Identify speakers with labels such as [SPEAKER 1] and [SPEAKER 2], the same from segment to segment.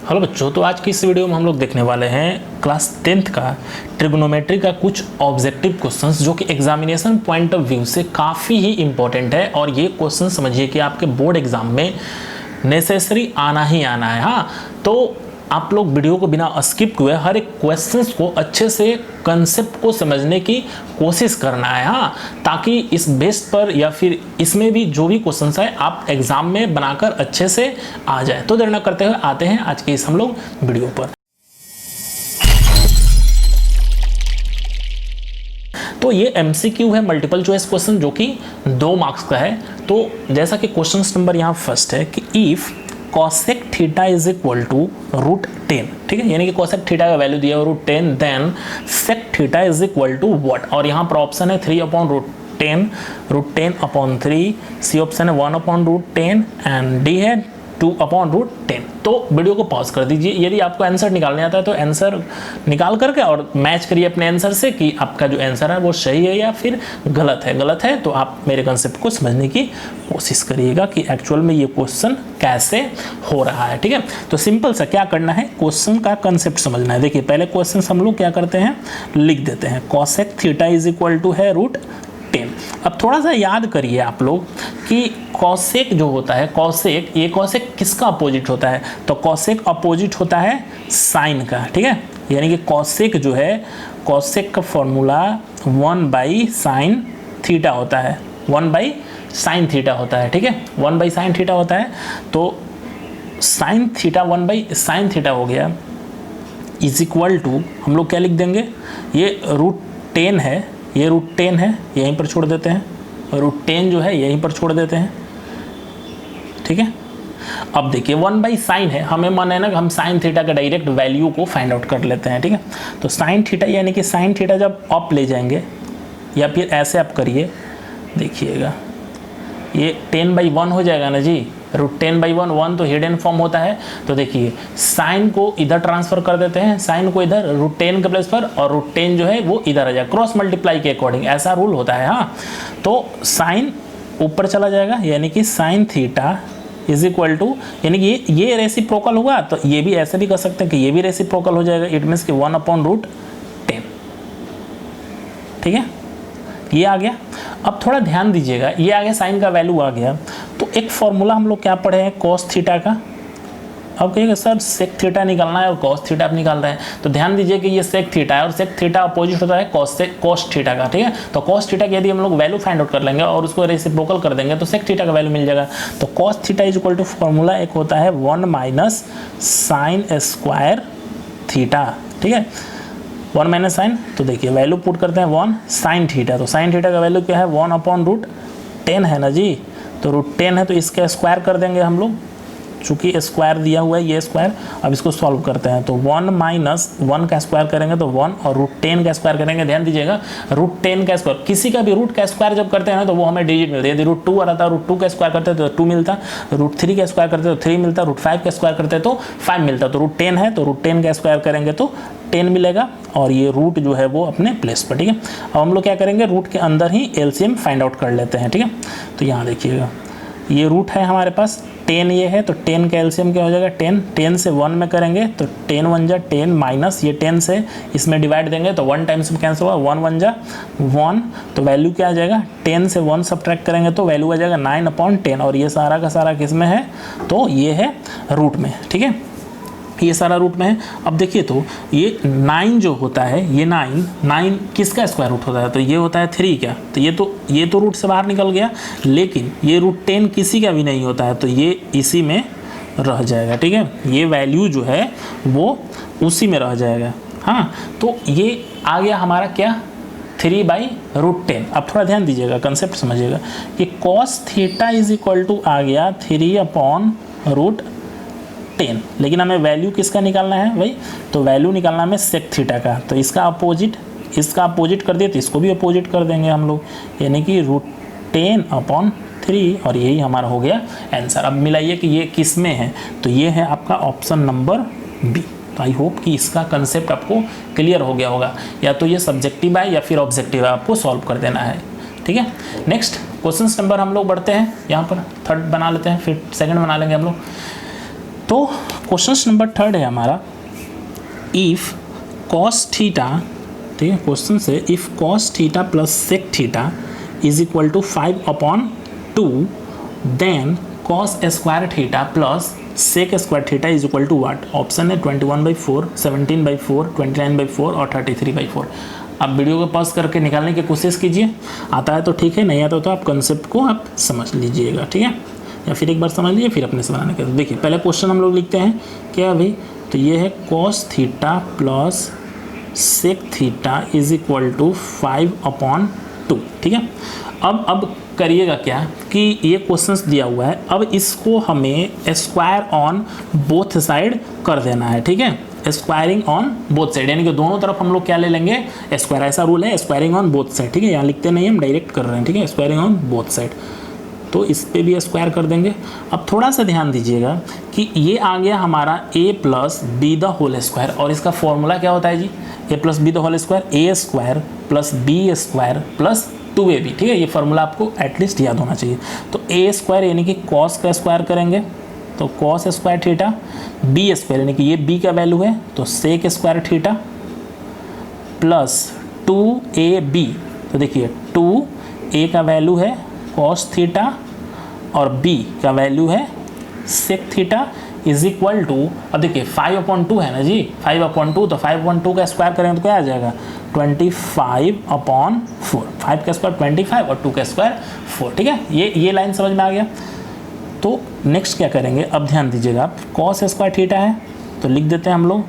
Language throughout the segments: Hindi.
[SPEAKER 1] हेलो बच्चों, तो आज की इस वीडियो में हम लोग देखने वाले हैं क्लास 10th का ट्रिग्नोमेट्री का कुछ ऑब्जेक्टिव क्वेश्चंस जो कि एग्जामिनेशन पॉइंट ऑफ व्यू से काफ़ी ही इंपॉर्टेंट है। और ये क्वेश्चन समझिए कि आपके बोर्ड एग्जाम में नेसेसरी आना ही आना है। हाँ, तो आप लोग वीडियो को बिना स्किप हुए हर एक क्वेश्चंस को अच्छे से कंसेप्ट को समझने की कोशिश करना है। हाँ, ताकि इस बेस पर या फिर इसमें भी जो भी क्वेश्चंस है आप एग्जाम में बनाकर अच्छे से आ जाए। तो देर न करते हुए आते हैं आज के इस हम लोग वीडियो पर। तो ये MCQ है, मल्टीपल चॉइस क्वेश्चन, जो कि 2 मार्क्स का है। तो जैसा कि क्वेश्चन नंबर यहाँ फर्स्ट है कि if cosec theta is equal to √10, ठीक है, यानी कि cosec थीटा का वैल्यू दिया है √10, then sec theta is equal to what. और यहाँ पर ऑप्शन है 3/√10, √10/3, सी ऑप्शन है 1/√10 एंड डी है 2/√10। तो वीडियो को पॉज कर दीजिए। यदि आपको आंसर निकालने आता है तो आंसर निकाल करके और मैच करिए अपने आंसर से कि आपका जो आंसर है वो सही है या फिर गलत है। गलत है तो आप मेरे कंसेप्ट को समझने की कोशिश करिएगा कि एक्चुअल में ये क्वेश्चन कैसे हो रहा है। ठीक है, तो सिंपल सा क्या करना है, क्वेश्चन का कंसेप्ट समझना है। देखिए, पहले क्वेश्चन हम लोग क्या करते हैं, लिख देते हैं cosec theta is equal to है √10। अब थोड़ा सा याद करिए आप लोग कि कॉसेक जो होता है, कॉसेक, ये कॉसेक किसका अपोजिट होता है, तो कॉसेक अपोजिट होता है साइन का। ठीक है, यानी कि कॉसेक जो है, कॉसेक का फॉर्मूला 1/sin थीटा होता है, 1/sin थीटा होता है। ठीक है, 1/sin थीटा होता है। तो sin थीटा 1/sin थीटा हो गया इज इक्वल टू, हम लोग क्या लिख देंगे, ये √10 है, ये √10 है, यहीं पर छोड़ देते हैं, √10 जो है यहीं पर छोड़ देते हैं। ठीक है, अब देखिए 1/sin है, हमें मन है ना कि हम sin थीटा का डायरेक्ट वैल्यू को फाइंड आउट कर लेते हैं। ठीक है, तो sin थीटा यानी कि sin थीटा जब अप ले जाएंगे या फिर ऐसे आप करिए, देखिएगा ये 10/1 हो जाएगा ना जी, √10/1, 1 तो हिडन फॉर्म होता है। तो देखिए साइन को इधर ट्रांसफर कर देते हैं, साइन को इधर √10 के प्लेस पर, और √10 जो है वो इधर आ जाएगा, क्रॉस मल्टीप्लाई के अकॉर्डिंग, ऐसा रूल होता है। हाँ, तो साइन ऊपर चला जाएगा, यानी कि sin theta is equal to, यानी कि ये रेसिप्रोकल हुआ, तो ये भी ऐसे भी कर सकते हैं कि ये भी रेसिप्रोकल हो जाएगा, इट मीन्स कि 1/√10। ठीक है, ये आ गया। अब थोड़ा ध्यान दीजिएगा, ये आ गया, साइन का वैल्यू आ गया। तो एक फॉर्मूला हम लोग क्या पढ़े हैं, cos थीटा का। अब कहिएगा सर sec थीटा निकालना है और cos थीटा आप निकाल रहे हैं, तो ध्यान दीजिए कि ये sec थीटा है और sec थीटा अपोजिट होता है cos थीटा का। ठीक है, तो cos थीटा की यदि हम लोग वैल्यू फाइंड आउट कर लेंगे और उसको रेसिप्रोकल कर देंगे तो sec थीटा का वैल्यू मिल जाएगा। तो cos theta is equal to formula एक होता है 1 - sin² थीटा। ठीक है, 1 - sin, तो देखिए वैल्यू पुट करते हैं 1 sin थीटा, तो sin थीटा का वैल्यू क्या है, 1/√10 है ना जी, तो √10 है तो इसका स्क्वायर कर देंगे हम लोग, चूँकि स्क्वायर दिया हुआ है ये स्क्वायर। अब इसको सॉल्व करते हैं, तो 1 - 1 का स्क्वायर करेंगे तो 1, और √10 का स्क्वायर करेंगे। ध्यान दीजिएगा, √10 का स्क्वायर, किसी का भी रूट का स्क्वायर जब करते हैं ना तो वो हमें डिजिट मिलती है। यदि √2 आ रहा था, √2 का स्क्वायर करते तो 2 मिलता, √3 का स्क्वायर करते तो 3 मिलता, √5 का स्क्वायर करते तो 5 मिलता। तो √10 है तो √10 का स्क्वायर करेंगे तो 10 मिलेगा, और ये रूट जो है वो अपने प्लेस पर। ठीक है, अब हम लोग क्या करेंगे, रूट के अंदर ही LCM फाइंड आउट कर लेते हैं। ठीक है, तो यहाँ देखिएगा ये रूट है हमारे पास 10, ये है तो 10 का LCM क्या हो जाएगा, 10 से 1 में करेंगे तो 10 × 1 = 10 माइनस ये 10 से इसमें डिवाइड देंगे तो 1 टाइम्स में कैंसिल हुआ, 1 × 1 = 1, तो वैल्यू क्या आ जाएगा, 10 से 1 सब्ट्रैक्ट करेंगे तो वैल्यू आ जाएगा 9/10, और ये सारा का सारा किस में है, तो ये है रूट में। ठीक है, ये सारा रूट में है। अब देखिए तो ये 9 जो होता है, ये 9 किसका स्क्वायर रूट होता है, तो ये होता है 3 क्या, तो ये तो रूट से बाहर निकल गया, लेकिन ये √10 किसी का भी नहीं होता है तो ये इसी में रह जाएगा। ठीक है, ये वैल्यू जो है वो उसी में रह जाएगा। हाँ, तो ये आ गया हमारा क्या, 3/√10। अब थोड़ा ध्यान दीजिएगा, कंसेप्ट समझिएगा कि cos theta is equal to आ गया 3/√10, लेकिन हमें वैल्यू किसका निकालना है भाई, तो वैल्यू निकालना हमें sec थीटा का। तो इसका अपोजिट कर दिए तो इसको भी अपोजिट कर देंगे हम लोग, यानी कि √10/3, और यही हमारा हो गया आंसर। अब मिलाइए कि ये किस में है, तो ये है आपका ऑप्शन नंबर बी। तो आई होप कि इसका कंसेप्ट आपको क्लियर हो गया होगा, या तो ये सब्जेक्टिव है या फिर ऑब्जेक्टिव है, आपको सॉल्व कर देना है। ठीक है, नेक्स्ट क्वेश्चन नंबर हम लोग बढ़ते हैं, यहाँ पर थर्ड बना लेते हैं, फिर सेकंड बना लेंगे हम लोग। तो क्वेश्चन नंबर 3 है हमारा, इफ कॉस थीटा, ठीक है, क्वेश्चन से if cos theta plus sec theta is equal to 5/2 then cos square theta plus sec square theta is equal to what. Option है 21/4, 17/4, 29/4 और 33/4। आप वीडियो को पॉज करके निकालने की कोशिश कीजिए, आता है तो ठीक है, नहीं आता तो आप कंसेप्ट को आप समझ लीजिएगा, ठीक है, या फिर एक बार समझ लीजिए फिर अपने से बनाने के। देखिए पहले क्वेश्चन हम लोग लिखते हैं क्या भाई, तो ये है cos theta plus sec theta is equal to 5/2, ठीक है। अब करिएगा क्या कि ये क्वेश्चंस दिया हुआ है, अब इसको हमें स्क्वायर ऑन बोथ साइड कर देना है, ठीक है, स्क्वायरिंग ऑन बोथ साइड, यानी कि दोनों तरफ हम लोग क्या ले लेंगे, स्क्वायर, ऐसा रूल है, स्क्वायरिंग ऑन बोथ साइड, ठीक है, यहाँ लिखते नहीं हम डायरेक्ट कर रहे हैं, ठीक है, स्क्वायरिंग ऑन बोथ साइड, तो इस पे भी स्क्वायर कर देंगे। अब थोड़ा सा ध्यान दीजिएगा कि ये आ गया हमारा a plus B the whole square, और इसका फॉर्मूला क्या होता है जी, a plus B the whole square, A square plus B square plus 2ab, ठीक है, ये फार्मूला आपको एटलीस्ट याद होना चाहिए। तो ए स्क्वायर यानी कि कॉस का स्क्वायर करेंगे तो cos square theta, B square यानी कि ये b का वैल्यू है तो सेक स्क्वायर थीटा प्लस 2ab, तो देखिए 2a का वैल्यू है कॉस थीटा और b का वैल्यू है sec theta is equal to, अब देखिए 5/2 है ना जी, 5/2, तो 5/2 का स्क्वायर करेंगे तो क्या आ जाएगा 25/4, 5 का स्क्वायर 25 और 2 का स्क्वायर 4, ठीक है, ये लाइन समझ में आ गया। तो नेक्स्ट क्या करेंगे, अब ध्यान दीजिएगा, कॉस स्क्वायर थीटा है तो लिख देते हैं हम लोग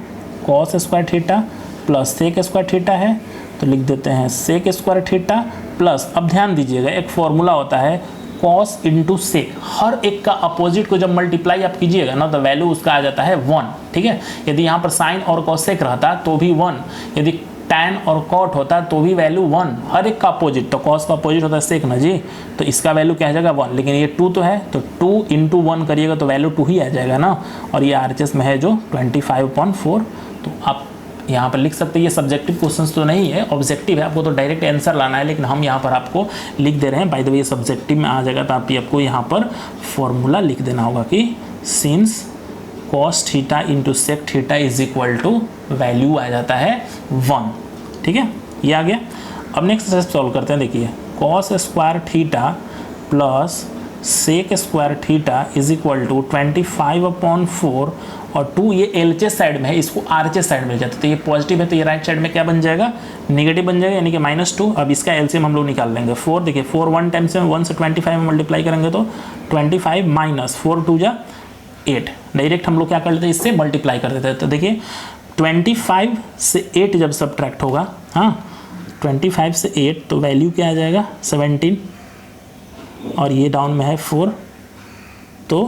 [SPEAKER 1] cos square theta plus sec square theta है तो लिख देते हैं सेक स्क्वायर थीटा प्लस, अब ध्यान दीजिएगा एक फॉर्मूला होता है कॉस इंटू सेक, हर एक का अपोजिट को जब मल्टीप्लाई आप कीजिएगा ना तो वैल्यू उसका आ जाता है 1, ठीक है। यदि यहाँ पर साइन और कॉसेक रहता तो भी 1, यदि टैन और कॉट होता तो भी वैल्यू 1, हर एक का अपोजिट, तो कॉस का अपोजिट होता है सेक ना जी, तो इसका वैल्यू क्या आ जाएगा 1, लेकिन ये 2 तो है तो 2 × 1 करिएगा तो वैल्यू 2 ही आ जाएगा ना, और ये RHS में है जो 25/4, तो आप यहाँ पर लिख सकते हैं। ये सब्जेक्टिव क्वेश्चंस तो नहीं है, ऑब्जेक्टिव है, आपको तो डायरेक्ट आंसर लाना है, लेकिन हम यहाँ पर आपको लिख दे रहे हैं। बाय द वे ये सब्जेक्टिव में आ जाएगा तो आपको यहाँ पर फॉर्मूला लिख देना होगा कि since cos theta into sec theta is equal to, value आ जाता है 1, ठीक है, ये आ गया। अब नेक्स्ट स्टेप सॉल्व करते हैं। देखिए cos square theta plus sec square theta is equal to 25/4 और 2 ये LHS साइड में है, इसको RHS साइड में जाता है, तो ये पॉजिटिव है तो ये राइट साइड में क्या बन जाएगा, नेगेटिव बन जाएगा, यानी कि -2। अब इसका LCM हम लोग निकाल लेंगे, 4, देखिए 4 1 टाइम से 1 से 25 में मल्टीप्लाई करेंगे तो 25 माइनस 4 2 जा 8, डायरेक्ट हम लोग क्या कर लेते हैं, इससे मल्टीप्लाई कर देते हैं। तो देखिए 25 से 8 जब सब्ट्रैक्ट होगा, हाँ 25 से 8 तो वैल्यू क्या आ जाएगा 17, और ये डाउन में है 4 तो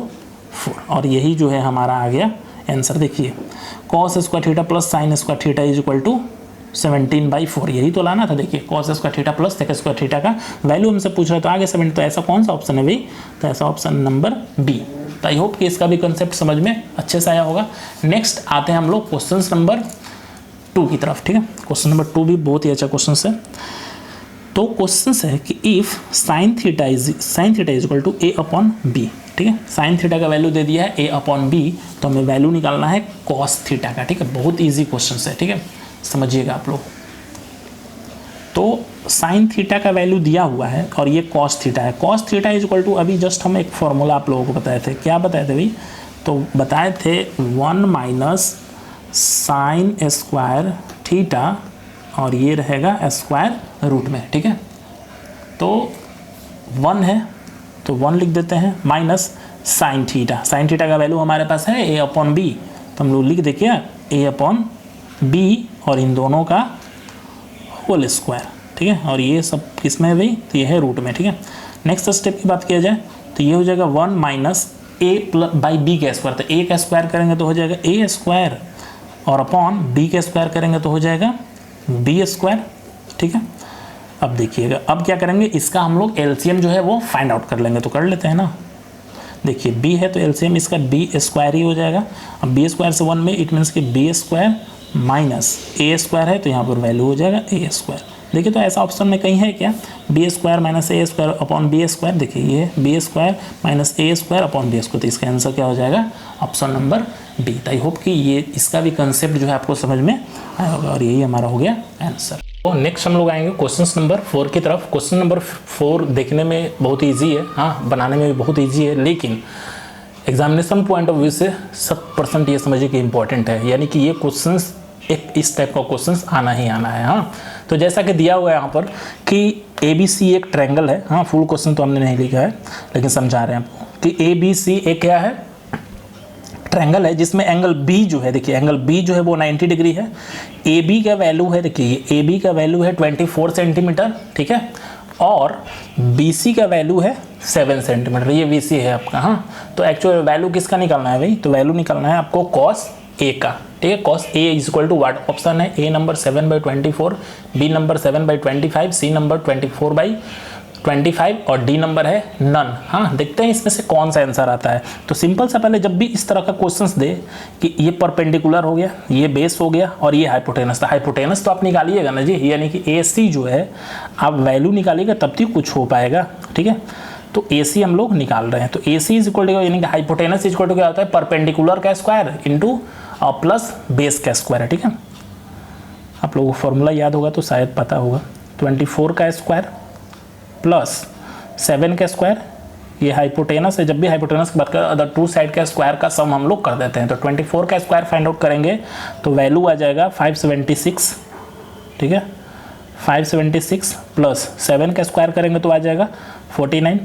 [SPEAKER 1] 4, और यही जो है हमारा आ गया आंसर। देखिए cos square theta plus sine square theta is equal to 17/4, यही तो लाना था। देखिए cos square theta plus sec square theta का वैल्यू हमसे पूछ रहा है तो आगे 17, तो ऐसा कौन सा ऑप्शन है भाई, तो ऐसा ऑप्शन नंबर बी। तो आई होप कि इसका भी कंसेप्ट समझ में अच्छे से आया होगा। नेक्स्ट आते हैं हम लोग क्वेश्चन नंबर 2 की तरफ, ठीक है। क्वेश्चन नंबर 2 भी बहुत ही अच्छा क्वेश्चन है। तो क्वेश्चन है कि if sine theta is equal to a/b, ठीक है, साइन थीटा का वैल्यू दे दिया है a/b, तो हमें वैल्यू निकालना है कॉस थीटा का, ठीक है, बहुत इजी क्वेश्चन है, ठीक है, समझिएगा आप लोग। तो साइन थीटा का वैल्यू दिया हुआ है और ये कॉस थीटा है, cos theta is equal to, अभी जस्ट हम एक फॉर्मूला आप लोगों को बताए थे, क्या बताए थे भाई, तो बताए थे 1 माइनस साइन स्क्वायर थीटा और ये रहेगा स्क्वायर रूट में, ठीक है। तो 1 है तो 1 लिख देते हैं माइनस साइन थीटा का वैल्यू हमारे पास है a/b, तो हम लोग लिख देखिए a/b और इन दोनों का होल स्क्वायर, ठीक है, और ये सब किस में है भाई, तो ये है रूट में, ठीक है। नेक्स्ट स्टेप की बात किया जाए तो ये हो जाएगा 1 माइनस a/b का स्क्वायर, तो a का स्क्वायर करेंगे तो हो जाएगा a स्क्वायर और अपॉन b का स्क्वायर करेंगे तो हो जाएगा b स्क्वायर, ठीक है। अब देखिएगा अब क्या करेंगे, इसका हम लोग LCM जो है वो फाइंड आउट कर लेंगे, तो कर लेते हैं ना। देखिए b है तो LCM इसका b स्क्वायर ही हो जाएगा। अब b स्क्वायर से 1 में इट मीन्स कि b square minus a square है तो यहाँ पर वैल्यू हो जाएगा a स्क्वायर। देखिए तो ऐसा ऑप्शन में कहीं है क्या, b square minus a square upon b square, देखिए ये b square minus a square upon b square, तो इसका आंसर क्या हो जाएगा option number B. I hope कि ये इसका भी कंसेप्ट जो है आपको समझ में आया होगा और यही हमारा हो गया आंसर। तो नेक्स्ट हम लोग आएंगे क्वेश्चन नंबर 4 की तरफ। क्वेश्चन नंबर 4 देखने में बहुत ईजी है, हाँ बनाने में भी बहुत ईजी है, लेकिन एग्जामिनेशन पॉइंट ऑफ व्यू से 100% ये समझिए कि इंपॉर्टेंट है, यानी कि ये क्वेश्चंस एक इस टाइप का क्वेश्चंस आना ही आना है। हाँ तो जैसा कि दिया हुआ है यहाँ पर कि ABC एक ट्रायंगल है, हाँ फुल क्वेश्चन तो हमने नहीं लिखा है लेकिन समझा रहे हैं आपको कि ABC एक क्या है, ट्रायंगल है जिसमें एंगल B जो है, देखिए एंगल B जो है वो 90 डिग्री है। AB का वैल्यू है, देखिए AB का वैल्यू है 24 सेंटीमीटर, ठीक है, और BC का वैल्यू है 7 सेंटीमीटर, ये BC है आपका। हाँ तो एक्चुअल वैल्यू किसका निकालना है भाई, तो वैल्यू निकालना है आपको cos A का, ठीक है। cos A is equal to what, option है A number 7/24, B number 7/25, C number 24/25 और D नंबर है नन। हाँ देखते हैं इसमें से कौन सा आंसर आता है। तो सिंपल सा पहले जब भी इस तरह का क्वेश्चंस दे कि ये परपेंडिकुलर हो गया, ये बेस हो गया और ये हाइपोटेनस था, हाइपोटेनस तो आप निकालिएगा ना जी, यानी कि AC जो है आप वैल्यू निकालिएगा तब तक कुछ हो पाएगा, ठीक है। तो AC हम लोग निकाल रहे हैं, तो AC इज इक्वल टू यानी कि हाइपोटेनस इज इक्वल टू क्या होता है, परपेंडिकुलर का स्क्वायर इंटू प्लस बेस का स्क्वायर है, ठीक है। आप लोगों को फॉर्मूला याद होगा तो शायद पता होगा, 24 का स्क्वायर प्लस 7 का स्क्वायर, ये हाइपोटेनस है। जब भी हाइपोटेनस की बात करें अदर टू साइड का स्क्वायर का सम हम लोग कर देते हैं। तो 24 का स्क्वायर फाइंड आउट करेंगे तो वैल्यू आ जाएगा 576, ठीक है, 576 प्लस 7 का स्क्वायर करेंगे तो आ जाएगा 49,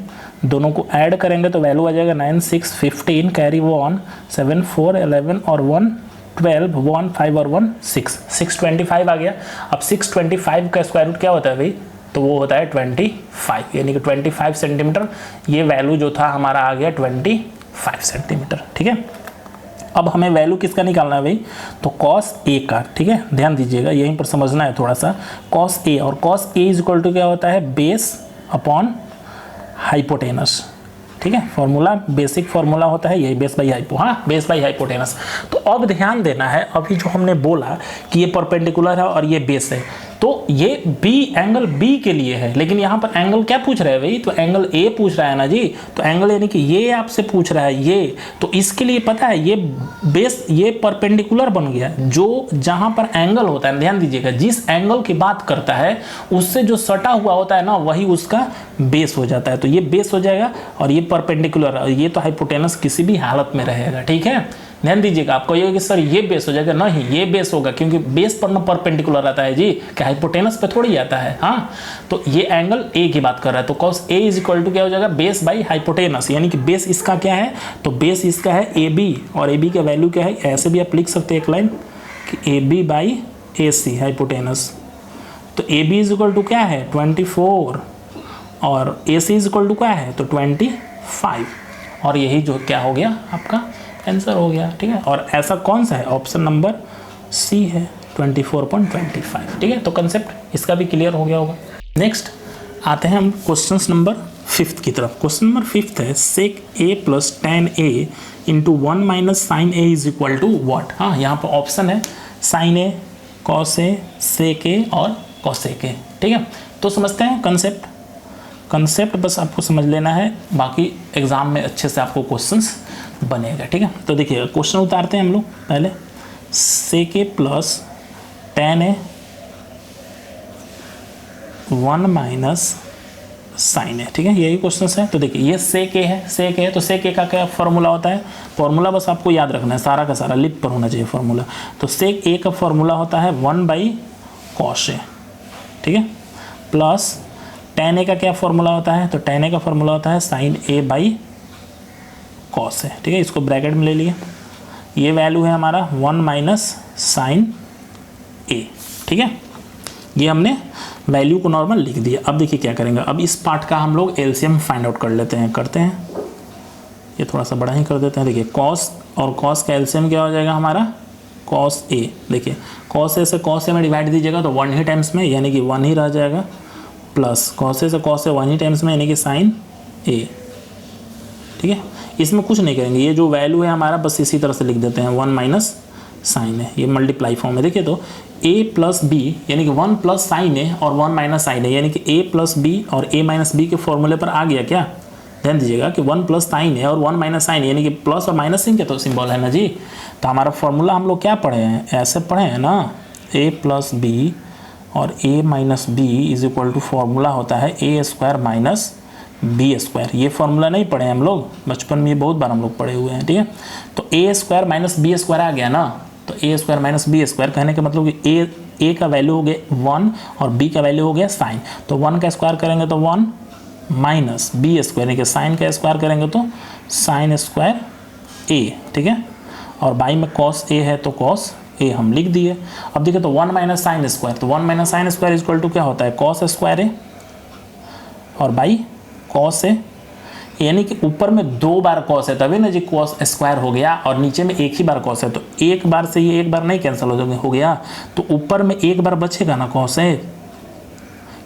[SPEAKER 1] दोनों को ऐड करेंगे तो वैल्यू आ जाएगा 9, 6, 15, कैरी 1, 7, 4, 11 और 1, 12, 1, 5 और 1, 6, 625 आ गया। अब 625 का स्क्वायर रूट क्या होता है भाई, तो वो होता है 25, यानी कि 25 सेंटीमीटर। ये वैल्यू जो था हमारा आ गया 25 सेंटीमीटर, ठीक है। अब हमें वैल्यू किसका निकालना है भाई, तो cos A का, ठीक है, ध्यान दीजिएगा यहीं पर समझना है थोड़ा सा। cos A और cos A is equal to क्या होता है, बेस अपॉन हाइपोटेनस, ठीक है। फॉर्मूला बेसिक फॉर्मूला होता है यही, बेस बाई हाइपो, हाँ बेस बाई हाइपोटेनस। तो अब ध्यान देना है, अभी जो हमने बोला कि ये परपेंडिकुलर है और ये बेस है, तो ये B एंगल B के लिए है, लेकिन यहाँ पर एंगल क्या पूछ रहा है भाई, तो एंगल A पूछ रहा है ना जी। तो एंगल यानी कि ये आपसे पूछ रहा है ये, तो इसके लिए पता है ये बेस ये परपेंडिकुलर बन गया, जो जहाँ पर एंगल होता है, ध्यान दीजिएगा जिस एंगल की बात करता है उससे जो सटा हुआ होता है ना वही उसका बेस हो जाता है। तो ये बेस हो जाएगा और ये परपेंडिकुलर, ये तो हाइपोटेनस किसी भी हालत में रहेगा, ठीक है। ध्यान दीजिएगा, आपको ये कि सर ये बेस हो जाएगा, नहीं ये बेस होगा क्योंकि बेस पर ना परपेंडिकुलर आता है जी, क्या हाइपोटेनस पे थोड़ी आता है। हाँ तो ये एंगल A की बात कर रहा है, तो cos A is equal to क्या हो जाएगा, बेस बाई हाइपोटेनस, यानी कि बेस इसका क्या है, तो बेस इसका है AB और AB का वैल्यू क्या है, ऐसे भी आप लिख सकते हैं एक लाइन कि AB बाई AC हाइपोटेनस। तो AB इज इक्वल टू क्या है 24 और AC इज इक्वल टू क्या है तो 25, और यही जो क्या हो गया आपका आंसर हो गया, ठीक है। और ऐसा कौन सा है, ऑप्शन नंबर C है 24.25, ठीक है। तो कंसेप्ट इसका भी क्लियर हो गया होगा। नेक्स्ट आते हैं हम क्वेश्चन नंबर 5 की तरफ। क्वेश्चन नंबर 5 है sec A plus tan A into 1 minus sine A is equal to what. हाँ यहाँ पर ऑप्शन है sin A, cos A, sec A और cos A, ठीक है। तो समझते हैं कंसेप्ट बस आपको समझ लेना है, बाकी एग्जाम में अच्छे से आपको क्वेश्चंस बनेगा, ठीक है। तो देखिए क्वेश्चन उतारते हैं हम लोग पहले, sec A plus tan A 1 minus sine A, ठीक है, यही क्वेश्चन है। तो देखिए ये sec A है, sec A तो sec A का क्या फॉर्मूला होता है, फॉर्मूला बस आपको याद रखना है, सारा का सारा लिप पर होना चाहिए फॉर्मूला। तो sec A का फॉर्मूला होता है 1/cos A, ठीक है, प्लस tan A का क्या फॉर्मूला होता है, तो tan A का फॉर्मूला होता है sin A/cos A, ठीक है। इसको ब्रैकेट में ले लिए, ये वैल्यू है हमारा 1 माइनस साइन A, ठीक है। ये हमने वैल्यू को नॉर्मल लिख दिया। अब देखिए क्या करेंगे, अब इस पार्ट का हम लोग एलसीएम फाइंड आउट कर लेते हैं, करते हैं, ये थोड़ा सा बड़ा ही कर देते हैं। देखिए cos और cos का एलसीएम क्या हो जाएगा हमारा cos A, देखिए cos A से cos A में डिवाइड दीजिएगा तो 1 ही टाइम्स में, यानी कि 1 ही रह जाएगा, प्लस cos A से cos A 1 ही टाइम्स में, यानी कि साइन A, ठीक है। इसमें कुछ नहीं करेंगे, ये जो वैल्यू है हमारा बस इसी तरह से लिख देते हैं 1 माइनस साइन है, ये मल्टीप्लाई फॉर्म है। देखिए तो a प्लस बी यानी कि 1 प्लस साइन ए और 1 माइनस साइन ए, यानी कि a प्लस बी और a माइनस बी के फॉर्मूले पर आ गया क्या, ध्यान दीजिएगा कि 1 प्लस साइन है और 1 माइनस साइन यानी कि प्लस और माइनस सिंह के तो सिंबल है ना जी। तो हमारा फॉर्मूला हम लोग क्या पढ़े हैं, ऐसे पढ़े हैं ना, a प्लस बी और a minus B is equal to formula होता है a square minus B square. ये फॉर्मूला नहीं पढ़े हम लोग बचपन में, ये बहुत बार हम लोग पढ़े हुए हैं, ठीक है। तो a square minus B square आ गया ना, तो a square minus B square कहने का मतलब कि a का वैल्यू हो गया 1 और b का वैल्यू हो गया साइन। तो 1 का स्क्वायर करेंगे तो 1 माइनस बी स्क्वायर, यानी कि साइन का स्क्वायर करेंगे तो साइन स्क्वायर a, ठीक है। और बाई में कॉस a है तो कॉस a हम लिख दिए। अब देखिए तो 1 माइनस साइन स्क्वायर, तो 1 minus sine square equal to क्या होता है, कॉस स्क्वायर a और बाई कॉस a, यानी कि ऊपर में 2 बार कॉस है तभी ना जी कॉस स्क्वायर हो गया, और नीचे में एक ही बार कॉस है, तो एक बार से ये एक बार नहीं कैंसिल हो गया, तो ऊपर में एक बार बचेगा ना कॉस है,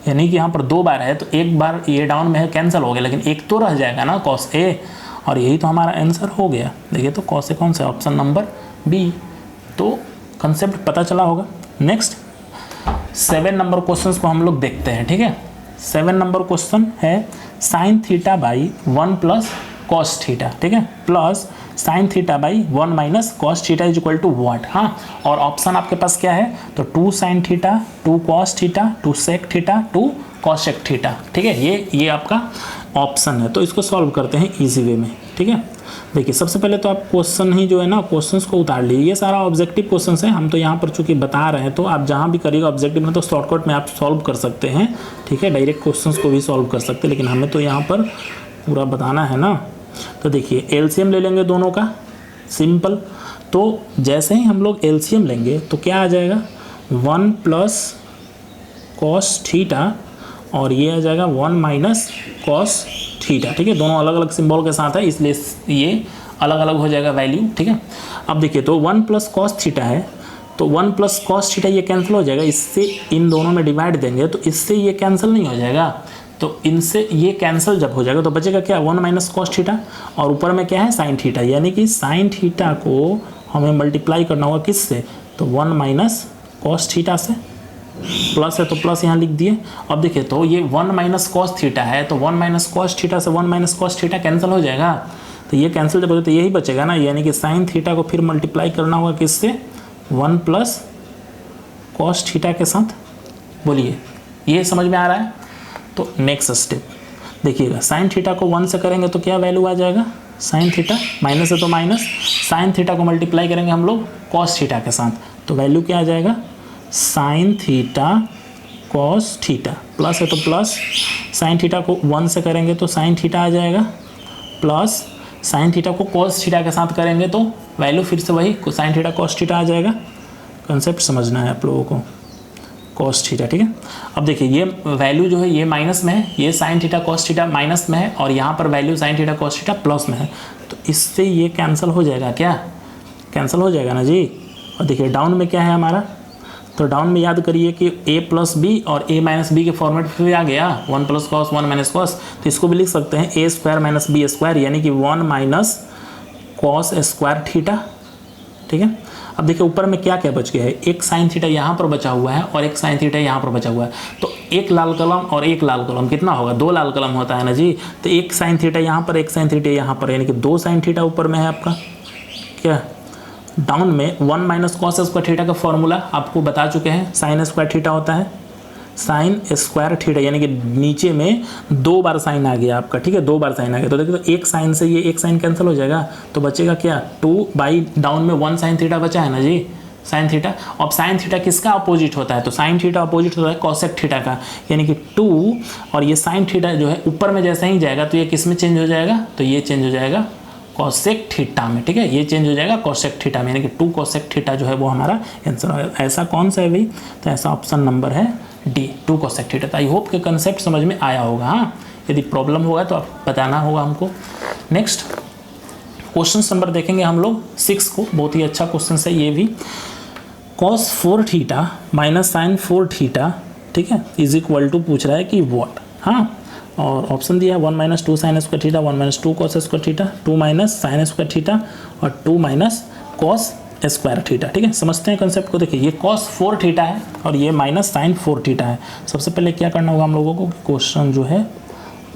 [SPEAKER 1] यानी कि यहाँ पर 2 बार है तो एक बार ये डाउन में है कैंसिल हो गया, लेकिन एक तो रह जाएगा ना कॉस ए, और यही तो हमारा आंसर हो गया। देखिए तो कॉस ए कौन सा, ऑप्शन नंबर बी। तो कंसेप्ट पता चला होगा। नेक्स्ट 7 नंबर क्वेश्चन को हम लोग देखते हैं, ठीक है। 7 नंबर क्वेश्चन है sine theta by 1 plus cos theta, ठीक है, plus sine theta by 1 minus cos theta is equal to what. हाँ, और ऑप्शन आपके पास क्या है, तो 2 sine theta, 2 cos theta, 2 sec theta, 2 cosec theta, ठीक है। ये आपका ऑप्शन है। तो इसको सॉल्व करते हैं इजी वे में, ठीक है। देखिए सबसे पहले तो आप क्वेश्चन ही जो है ना, क्वेश्चंस को उतार लीजिए। ये सारा ऑब्जेक्टिव क्वेश्चंस है, हम तो यहाँ पर चूंकि बता रहे हैं, तो आप जहाँ भी करिएगा ऑब्जेक्टिव में तो शॉर्टकट में आप सॉल्व कर सकते हैं, ठीक है। डायरेक्ट क्वेश्चंस को भी सॉल्व कर सकते हैं, लेकिन हमें तो यहाँ पर पूरा बताना है ना। तो देखिए एलसीएम ले लेंगे दोनों का, सिंपल। तो जैसे ही हम लोग एलसीएम लेंगे तो क्या आ जाएगा, 1 प्लस कॉस थीटा और ये आ जाएगा 1 माइनस कॉस थीटा, ठीक है। दोनों अलग अलग सिंबल के साथ है, इसलिए ये अलग अलग हो जाएगा वैल्यू, ठीक है। अब देखिए तो 1 प्लस कॉस थीटा है, तो 1 प्लस कॉस थीटा ये कैंसिल हो जाएगा, इससे इन दोनों में डिवाइड देंगे तो इससे ये कैंसिल नहीं हो जाएगा, तो इनसे ये कैंसिल जब हो जाएगा तो बचेगा क्या, 1 माइनस कॉस थीटा, और ऊपर में क्या है साइन थीटा, यानी कि साइन थीटा को हमें मल्टीप्लाई करना होगा किससे, तो 1 माइनस कॉस थीटा से, प्लस है तो प्लस यहाँ लिख दिए। अब देखिए तो ये 1 माइनस कॉस थीटा है, तो 1 माइनस कॉस थीटा से 1 माइनस कॉस थीटा कैंसिल हो जाएगा, तो ये कैंसिल जब हो जाए तो यही बचेगा ना, यानी कि साइन थीटा को फिर मल्टीप्लाई करना होगा किससे, 1 प्लस कॉस थीटा के साथ। बोलिए ये समझ में आ रहा है। तो नेक्स्ट स्टेप देखिएगा, साइन थीटा को 1 से करेंगे तो क्या वैल्यू आ जाएगा, साइन थीटा, माइनस है तो माइनस, साइन थीटा को मल्टीप्लाई करेंगे हम लोग कॉस थीटा के साथ, तो वैल्यू क्या आ जाएगा, sine theta cos theta, plus है तो प्लस, साइन थीटा को 1 से करेंगे तो साइन थीटा आ जाएगा, प्लस साइन थीटा को कॉस थीटा के साथ करेंगे तो वैल्यू फिर से वही साइन थीटा कॉस थीटा आ जाएगा। कंसेप्ट समझना है आप लोगों को, कॉस थीटा, ठीक है। अब देखिए ये वैल्यू जो है ये माइनस में है, ये sine theta cos theta minus में है, और यहाँ पर value sine theta cos theta plus में है, तो इससे ये कैंसिल हो जाएगा, क्या कैंसिल हो जाएगा ना जी। और देखिए डाउन में क्या है हमारा, तो डाउन में याद करिए कि a प्लस बी और a माइनस बी के फॉर्मेट फिर आ गया, 1 प्लस कॉस 1 माइनस कॉस, तो इसको भी लिख सकते हैं a square minus B square, यानी कि 1 माइनस कॉस स्क्वायर थीटा, ठीक है। अब देखिए ऊपर में क्या क्या बच गया है, एक साइन थीटा यहाँ पर बचा हुआ है और एक साइन थीटा यहाँ पर बचा हुआ है, तो एक लाल कलम और एक लाल कलम कितना होगा, 2 लाल कलम होता है ना जी। तो एक साइन थीटा यहाँ पर, एक साइन थीटा यहाँ पर, यानी कि 2 साइन थीटा ऊपर में है आपका। क्या डाउन में 1 माइनस कॉस स्क्वायर थीटा का फॉर्मूला आपको बता चुके हैं, साइन स्क्वायर थीटा होता है साइन स्क्वायर थीटा, यानी कि नीचे में 2 बार साइन आ गया आपका, ठीक है, 2 बार साइन आ गया, तो देखिए तो एक साइन से ये एक साइन कैंसिल हो जाएगा, तो बचेगा क्या, 2 बाई डाउन में 1 साइन थीटा बचा है ना जी, साइन थीटा। अब साइन थीटा किसका अपोजिट होता है, तो साइन थीटा अपोजिट होता है कॉसेक थीटा का, यानी कि 2, और ये साइन थीटा जो है ऊपर में जैसे ही जाएगा तो ये किस में चेंज हो जाएगा, तो ये चेंज हो जाएगा कॉसेक थीटा में, ठीक है, ये चेंज हो जाएगा कॉसेक थीटा में, यानी कि 2 कॉसेक थीटा जो है वो हमारा आंसर होगा। ऐसा कौन सा है भाई, तो ऐसा ऑप्शन नंबर है डी, 2 कॉसेक थीटा। तो आई होप के कंसेप्ट समझ में आया होगा। हाँ, यदि प्रॉब्लम होगा तो आप बताना होगा हमको। नेक्स्ट क्वेश्चन नंबर देखेंगे हम लोग 6 को, बहुत ही अच्छा क्वेश्चन है ये भी। Cos 4 theta minus sine 4 theta, ठीक है, इज इक्वल टू पूछ रहा है कि व्हाट। हाँ, और ऑप्शन दिया 1 minus 2 sign square theta, 1 minus 2 cos square theta, 2 minus sine square theta और 2 माइनस कॉस स्क्वायर थीटा, ठीक है। समझते हैं कंसेप्ट को। देखिए ये कॉस 4 थीटा है और ये माइनस साइन 4 थीटा है। सबसे पहले क्या करना होगा हम लोगों को, क्वेश्चन जो है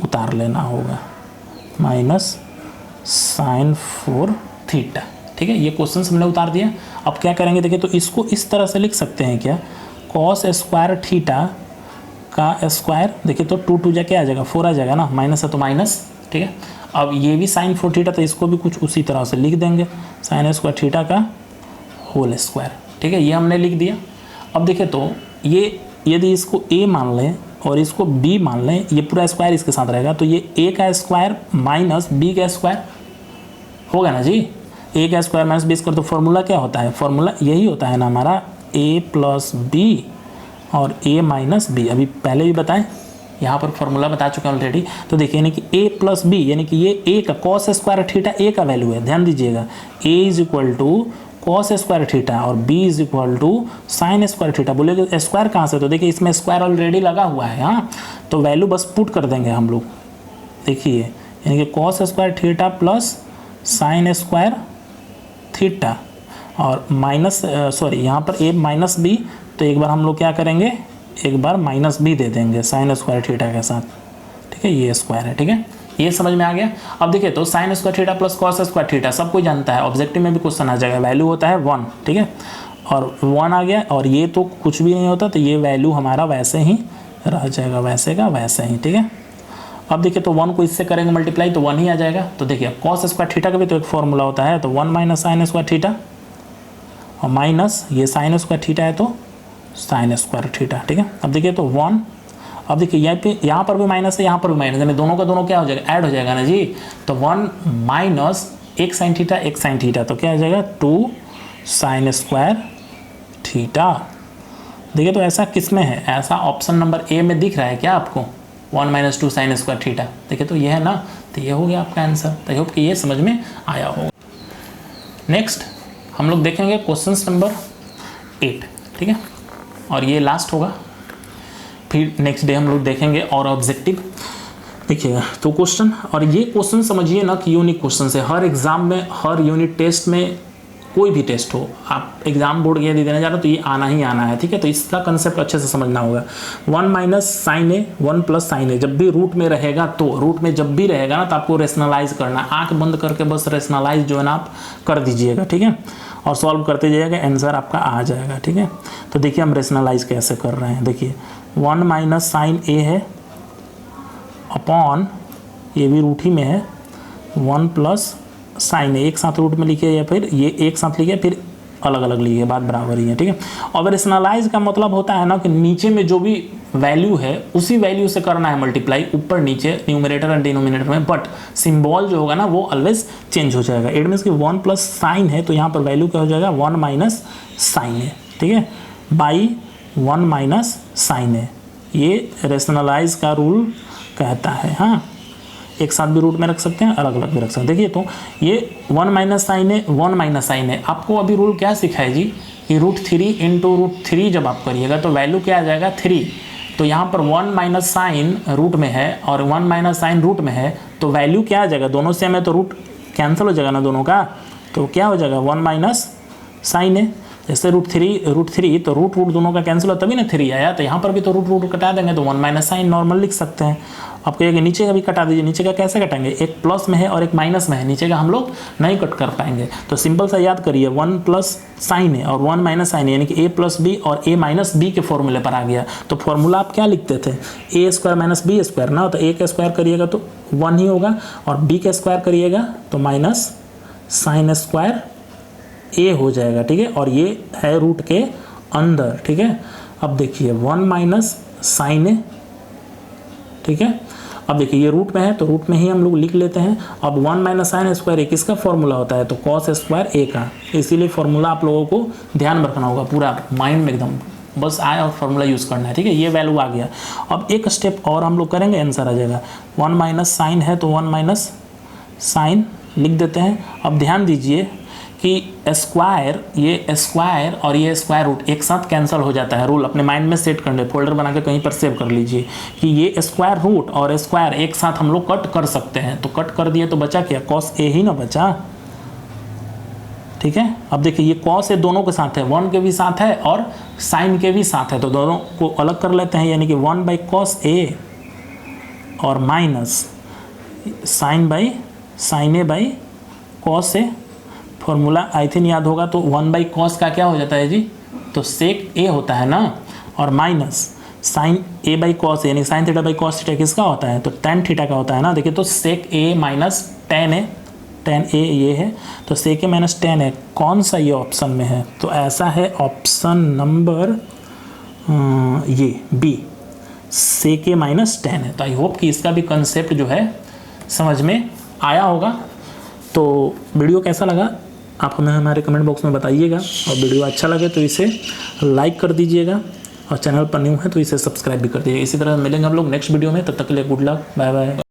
[SPEAKER 1] उतार लेना होगा। Minus sine 4 theta. ठीक है, ये क्वेश्चन हमने उतार दिया। अब क्या करेंगे देखिए, तो इसको इस तरह से लिख सकते हैं क्या, कॉस स्क्वायर थीटा का स्क्वायर, देखिए तो 2 2 जा क्या आ जाएगा 4 आ जाएगा ना, माइनस है तो माइनस। ठीक है, अब ये भी साइन 4 थीटा, तो इसको भी कुछ उसी तरह से लिख देंगे, साइन स्क्वायर थीटा का होल स्क्वायर। ठीक है, ये हमने लिख दिया। अब देखिए तो ये यदि इसको a मान लें और इसको b मान लें, ये पूरा स्क्वायर इसके साथ रहेगा, तो ये a का स्क्वायर माइनस b का स्क्वायर होगा ना जी। a का स्क्वायर माइनस b स्क्वायर, तो फॉर्मूला क्या होता है, फॉर्मूला यही होता है ना हमारा a प्लस b और a माइनस b। अभी पहले भी बताएं, यहाँ पर फॉर्मूला बता चुके हैं ऑलरेडी। तो देखिए यानी कि a प्लस बी, यानी कि ये a का कॉस स्क्वायर थीटा a का वैल्यू है, ध्यान दीजिएगा, a is equal to cos square theta और b is equal to sine square theta. बोलेगे स्क्वायर कहाँ से, तो देखिए इसमें स्क्वायर ऑलरेडी लगा हुआ है, हाँ, तो वैल्यू बस पुट कर देंगे हम लोग। देखिए यानी कि cos square theta plus sine square theta और माइनस सॉरी यहाँ पर a माइनस बी, तो एक बार हम लोग क्या करेंगे, एक बार माइनस बी दे देंगे साइन स्क्वायर थीटा के साथ। ठीक है, ये स्क्वायर है। ठीक है, ये समझ में आ गया। अब देखिए तो sign square theta plus cos square theta सब कोई जानता है, ऑब्जेक्टिव में भी क्वेश्चन आ जाएगा, वैल्यू होता है 1। ठीक है, और 1 आ गया, और ये तो कुछ भी नहीं होता, तो ये वैल्यू हमारा वैसे ही रह जाएगा, वैसे का वैसे ही। ठीक है, अब देखिए तो 1 को इससे करेंगे मल्टीप्लाई तो 1 ही आ जाएगा। तो देखिए कॉस स्क्वायर थीटा का भी तो एक फॉर्मूला होता है, तो 1 माइनस साइन स्क्वायर थीटा और माइनस ये साइन स्क्वायर थीटा है तो साइन स्क्वायर थीटा। ठीक है, अब देखिए तो 1, अब देखिए यहाँ पर भी माइनस है, यहाँ पर भी माइनस, यानी दोनों का दोनों क्या हो जाएगा, ऐड हो जाएगा ना जी। तो 1 माइनस एक साइन थीटा एक साइन थीटा, तो क्या आ जाएगा 2 साइन स्क्वायर थीटा। देखिए तो ऐसा किस में है, ऐसा ऑप्शन नंबर ए में दिख रहा है क्या आपको, 1 माइनस 2 साइन स्क्वायर थीटा। देखिए तो ये है ना, तो ये हो गया आपका आंसर। तो आई होप कि ये समझ में आया होगा। नेक्स्ट हम लोग देखेंगे क्वेश्चन नंबर 8। ठीक है, और ये लास्ट होगा, फिर नेक्स्ट डे हम लोग देखेंगे और ऑब्जेक्टिव। देखिएगा तो क्वेश्चन, और ये क्वेश्चन समझिए ना कि यूनिक क्वेश्चन है। हर एग्जाम में, हर यूनिट टेस्ट में, कोई भी टेस्ट हो, आप एग्जाम बोर्ड के देने जा रहे हो तो ये आना ही आना है। ठीक है, तो इसका कंसेप्ट अच्छे से समझना होगा। 1 माइनस साइन ए 1 प्लस साइन ए, जब भी रूट में रहेगा, तो रूट में जब भी रहेगा ना, तो आपको रेशनलाइज करना है, आंख बंद करके बस रेशनलाइज जो है ना आप कर दीजिएगा। ठीक है, और सॉल्व करते जाइएगा, आंसर आपका आ जाएगा। ठीक है, तो देखिए हम रेशनलाइज कैसे कर रहे हैं। देखिए 1 माइनस साइन ए है अपॉन, ये भी रूट ही में है, 1 प्लस साइन ए, एक साथ रूट में लिखे या फिर ये एक साथ लिखे फिर अलग अलग लिखे, बात बराबर ही है। ठीक है, और रेशनलाइज का मतलब होता है ना कि नीचे में जो भी वैल्यू है उसी वैल्यू से करना है मल्टीप्लाई, ऊपर नीचे न्यूमरेटर और डिनोमिनेटर में, बट सिंबल जो होगा ना वो ऑलवेज चेंज हो जाएगा। इट मीन्स कि 1 प्लस साइन है तो यहाँ पर वैल्यू क्या हो जाएगा, 1 माइनस साइन है। ठीक है, बाई 1 माइनस साइन है, ये रेशनलाइज का रूल कहता है। हाँ, एक साथ भी रूट में रख सकते हैं, अलग अलग भी रख सकते हैं। देखिए तो ये 1 माइनस साइन है, 1 माइनस साइन है, आपको अभी रूल क्या सिखाए जी कि √3 इंटू √3 जब आप करिएगा तो वैल्यू क्या आ जाएगा 3। तो यहाँ पर 1 माइनस साइन रूट में है और 1 माइनस साइन रूट में है, तो वैल्यू क्या आ जाएगा, दोनों सेम है तो रूट कैंसिल हो जाएगा ना दोनों का, तो क्या हो जाएगा 1 माइनस साइन है। जैसे √3 तो रूट दोनों का कैंसिल हो तभी ना 3 आया, तो यहाँ पर भी तो रूट कटा देंगे तो 1 माइनस साइन नॉर्मल लिख सकते हैं। आप कहिएगा नीचे का भी कटा दीजिए, नीचे का कैसे कटाएंगे, एक प्लस में है और एक माइनस में है, नीचे का हम लोग नहीं कट कर पाएंगे। तो सिंपल सा याद करिए, 1 प्लस साइन है और 1 माइनस साइन है, यानी कि a प्लस बी और a माइनस बी के फॉर्मूले पर आ गया। तो फॉर्मूला आप क्या लिखते थे, a square minus B square ना, तो a का स्क्वायर करिएगा तो 1 ही होगा और b का स्क्वायर करिएगा तो माइनस साइन स्क्वायर a हो जाएगा। ठीक है, और ये है रूट के अंदर। ठीक है, अब देखिए 1 माइनस साइन है। ठीक है, अब देखिए ये रूट में है तो रूट में ही हम लोग लिख लेते हैं। अब 1 माइनस साइन स्क्वायर ए किसका फॉर्मूला होता है, तो कॉस स्क्वायर ए का, इसीलिए फॉर्मूला आप लोगों को ध्यान रखना होगा, पूरा माइंड में एकदम बस आए और फॉर्मूला यूज़ करना है। ठीक है, ये वैल्यू आ गया। अब एक स्टेप और हम लोग करेंगे, आंसर आ जाएगा। 1 माइनस साइन है तो 1 माइनस साइन लिख देते हैं। अब ध्यान दीजिए कि स्क्वायर, ये स्क्वायर और ये स्क्वायर रूट एक साथ कैंसिल हो जाता है। रूल अपने माइंड में सेट कर ले, फोल्डर बना के कहीं पर सेव कर लीजिए कि ये स्क्वायर रूट और स्क्वायर एक साथ हम लोग कट कर सकते हैं। तो कट कर दिए तो बचा क्या, कॉस ए ही ना बचा। ठीक है, अब देखिए ये कॉस ए दोनों के साथ है, 1 के भी साथ है और साइन के भी साथ है, तो दोनों को अलग कर लेते हैं, यानी कि 1 बाई कॉस ए और minus sine by sine A by cos A, formula I think याद होगा, तो 1 बाई कॉस का क्या हो जाता है जी, तो सेक ए होता है ना, और minus sine A by cos A, यानी sine theta by cos theta किसका होता है, तो टेन थीटा का होता है ना। देखिए तो सेक ए माइनस टेन ए, टेन ए ये है, तो सेक ए माइनस टेन है, कौन सा ये ऑप्शन में है, तो ऐसा है ऑप्शन नंबर ये बी, सेक ए माइनस टेन है। तो आई होप कि इसका भी कंसेप्ट जो है समझ में आया होगा। तो वीडियो कैसा लगा आप हमें हमारे कमेंट बॉक्स में बताइएगा, और वीडियो अच्छा लगे तो इसे लाइक कर दीजिएगा, और चैनल पर न्यू है तो इसे सब्सक्राइब भी कर दीजिएगा। इसी तरह मिलेंगे हम लोग नेक्स्ट वीडियो में, तब तक के लिए गुड लक, बाय बाय।